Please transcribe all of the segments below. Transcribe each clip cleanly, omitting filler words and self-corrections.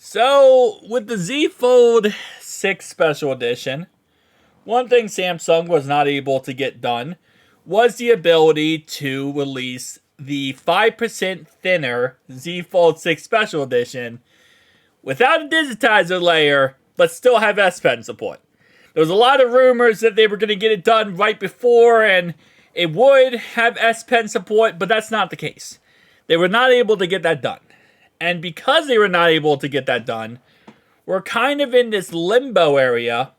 So, with the Z Fold 6 Special Edition, one thing Samsung was not able to get done was the ability to release the 5% thinner Z Fold 6 Special Edition without a digitizer layer, but still have S Pen support. There was a lot of rumors that they were going to get it done right before and it would have S Pen support, but that's not the case. They were not able to get that done. And because they were not able to get that done, we're kind of in this limbo area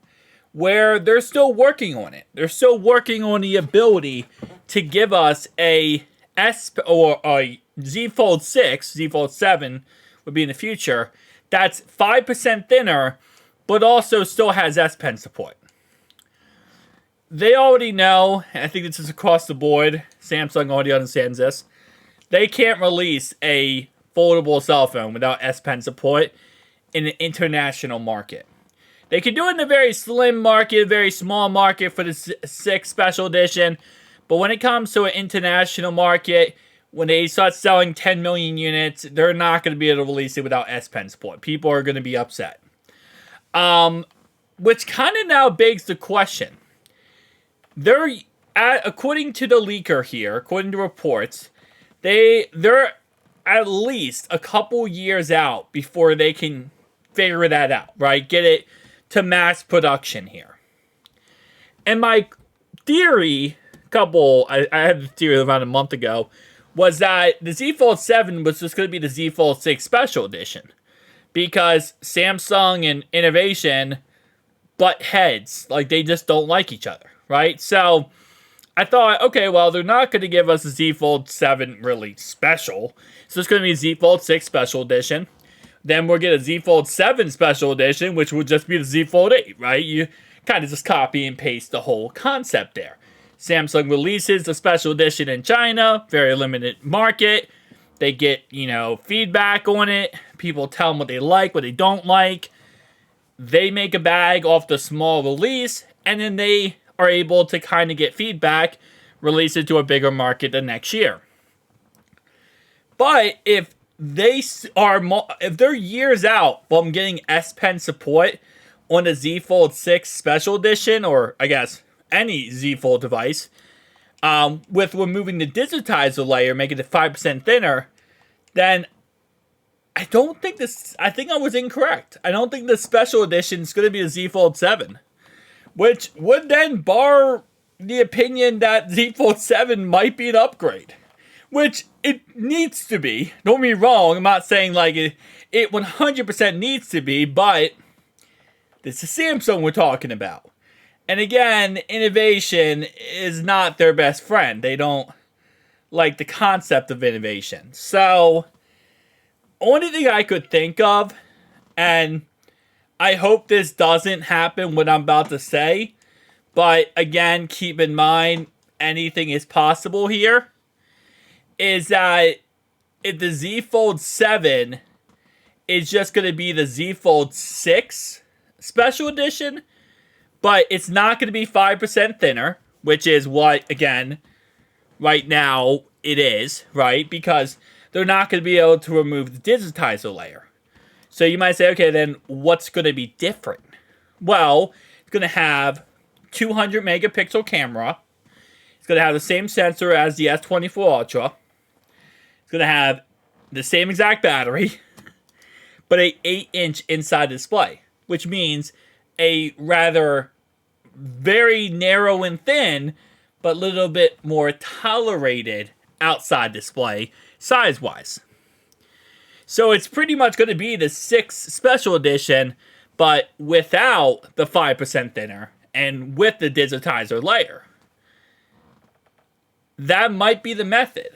where they're still working on it. They're still working on the ability to give us a S or a Z Fold 6, Z Fold 7 would be in the future, that's 5% thinner, but also still has S Pen support. They already know, and I think this is across the board, Samsung already understands this, they can't release a foldable cell phone without S Pen support in an international market. They can do it in a very slim market, very small market for the 6 Special Edition, but when it comes to an international market, when they start selling 10 million units, they're not going to be able to release it without S Pen support. People are going to be upset. Which kind of now begs the question. According to the leaker here, according to reports, they're at least a couple years out before they can figure that out, right? Get it to mass production here. And my theory, I had the theory around a month ago, was that the Z Fold 7 was just going to be the Z Fold 6 Special Edition. Because Samsung and Innovation butt heads. Like, they just don't like each other, right? So, I thought, okay, well, they're not going to give us a Z Fold 7 really special. So, it's going to be a Z Fold 6 Special Edition. Then we'll get a Z Fold 7 Special Edition, which would just be the Z Fold 8, right? You kind of just copy and paste the whole concept there. Samsung releases the Special Edition in China, very limited market. They get, feedback on it. People tell them what they like, what they don't like. They make a bag off the small release, and then they are able to kind of get feedback, release it to a bigger market the next year. But if they're years out from getting S Pen support on the Z Fold 6 Special Edition, or I guess any Z Fold device, with removing the digitizer layer, making it 5% thinner, then I think I was incorrect. I don't think the Special Edition is going to be a Z Fold 7. Which would then bar the opinion that Z Fold 7 might be an upgrade. Which it needs to be. Don't get me wrong, I'm not saying like it 100% needs to be, but this is Samsung we're talking about. And again, innovation is not their best friend. They don't like the concept of innovation. So, only thing I could think of, and I hope this doesn't happen what I'm about to say, but again, keep in mind, anything is possible here, is that if the Z Fold 7 is just going to be the Z Fold 6 Special Edition, but it's not going to be 5% thinner, which is what, again, right now it is, right? Because they're not going to be able to remove the digitizer layer. So you might say, okay, then what's going to be different? Well, it's going to have 200 megapixel camera. It's going to have the same sensor as the S24 Ultra. It's going to have the same exact battery, but a 8-inch inside display, which means a rather very narrow and thin, but a little bit more tolerated outside display size-wise. So it's pretty much going to be the 6 Special Edition, but without the 5% thinner and with the digitizer layer. That might be the method.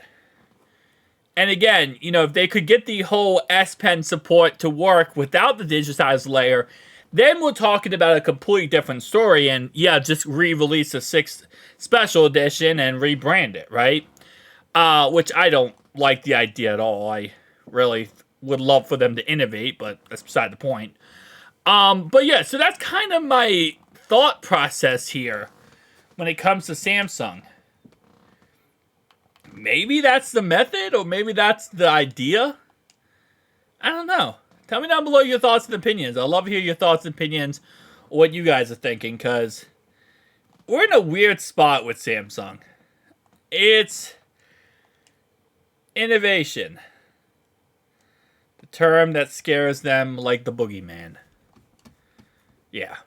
And again, if they could get the whole S Pen support to work without the digitizer layer, then we're talking about a completely different story. And yeah, just re-release the 6th Special Edition and rebrand it, right? Which I don't like the idea at all. I really would love for them to innovate, but that's beside the point. But yeah, so that's kind of my thought process here when it comes to Samsung. Maybe that's the method, or maybe that's the idea. I don't know. Tell me down below your thoughts and opinions. I'd love to hear your thoughts and opinions on what you guys are thinking, because we're in a weird spot with Samsung. It's innovation. The term that scares them like the boogeyman. Yeah.